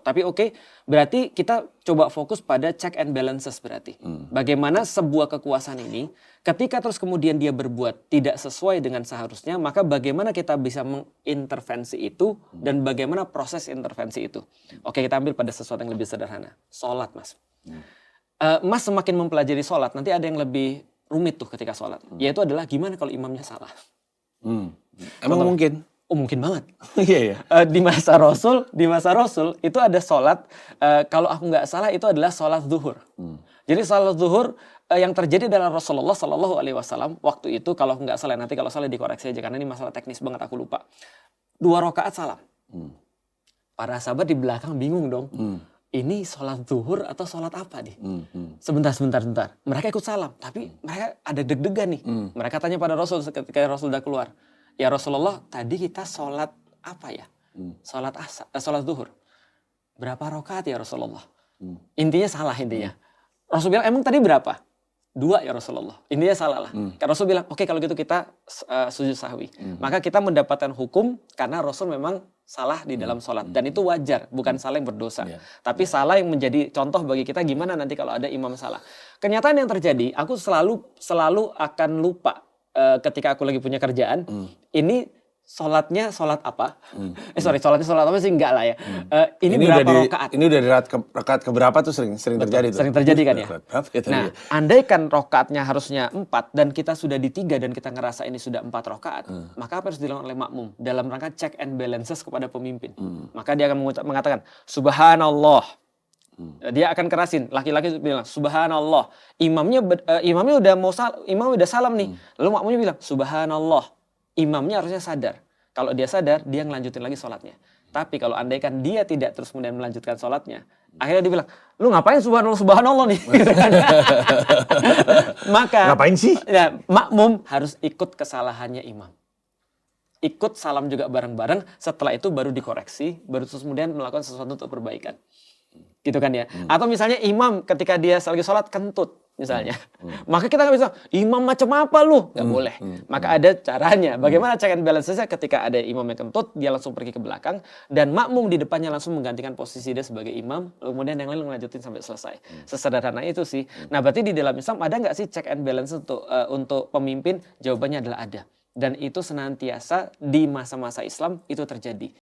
Tapi oke, berarti kita coba fokus pada check and balances berarti. Bagaimana sebuah kekuasaan ini ketika terus kemudian dia berbuat tidak sesuai dengan seharusnya, maka bagaimana kita bisa mengintervensi itu dan bagaimana proses intervensi itu. Oke, kita ambil pada sesuatu yang lebih sederhana. Sholat, Mas. Mas semakin mempelajari sholat, nanti ada yang lebih rumit tuh ketika sholat. Yaitu adalah gimana kalau imamnya salah. Emang mungkin? Oh mungkin banget. Iya. Di masa Rasul itu ada sholat, kalau aku nggak salah itu adalah sholat zuhur. Jadi sholat zuhur yang terjadi adalah Rasulullah Shallallahu Alaihi Wasallam waktu itu, kalau nggak salah, nanti kalau salah dikoreksi aja karena ini masalah teknis banget, aku lupa. 2 rakaat salam. Para sahabat di belakang bingung dong. Ini sholat zuhur atau sholat apa nih? Sebentar. Mereka ikut salam, tapi mereka ada deg-degan nih. Mereka tanya pada Rasul ketika Rasul udah keluar. Ya Rasulullah, tadi kita sholat apa ya? Sholat zuhur. Berapa rakaat ya Rasulullah? Intinya salah intinya. Rasul bilang, emang tadi berapa? 2 ya Rasulullah. Intinya salah lah. Karena Rasul bilang, oke, kalau gitu kita sujud sahwi. Maka kita mendapatkan hukum karena Rasul memang salah di dalam sholat. Dan itu wajar, bukan salah yang berdosa. Tapi salah yang menjadi contoh bagi kita gimana nanti kalau ada imam salah. Kenyataan yang terjadi, aku selalu akan lupa ketika aku lagi punya kerjaan, ini sholatnya sholat apa? Sholatnya sholat apa sih? Enggak lah ya. Ini berapa rakaat? Ini udah di rakaat keberapa tuh sering terjadi tuh? Sering terjadi kan ya. Nah, andaikan rakaatnya harusnya 4 dan kita sudah di 3 dan kita ngerasa ini sudah 4 rakaat, maka apa harus dilakukan oleh makmum? Dalam rangka check and balances kepada pemimpin. Maka dia akan mengatakan, Subhanallah. Dia akan kerasin, laki-laki bilang subhanallah. Imamnya udah salam nih. Lalu makmumnya bilang subhanallah. Imamnya harusnya sadar. Kalau dia sadar, dia ngelanjutin lagi sholatnya. Tapi kalau andaikan dia tidak terus kemudian melanjutkan sholatnya, akhirnya dia bilang, lu ngapain subhanallah nih? Maka ngapain sih? Ya, makmum harus ikut kesalahannya imam. Ikut salam juga bareng-bareng. Setelah itu baru dikoreksi, baru terus kemudian melakukan sesuatu untuk perbaikan. Gitu kan ya. Atau misalnya imam ketika dia lagi sholat kentut misalnya. Maka kita nggak bisa, imam macam apa lu? Nggak boleh. Maka ada caranya. Bagaimana check and balance-nya ketika ada imam yang kentut, dia langsung pergi ke belakang. Dan makmum di depannya langsung menggantikan posisi dia sebagai imam. Kemudian yang lain melanjutin sampai selesai. Sesederhana itu sih. Nah berarti di dalam Islam ada nggak sih check and balance untuk pemimpin? Jawabannya adalah ada. Dan itu senantiasa di masa-masa Islam itu terjadi.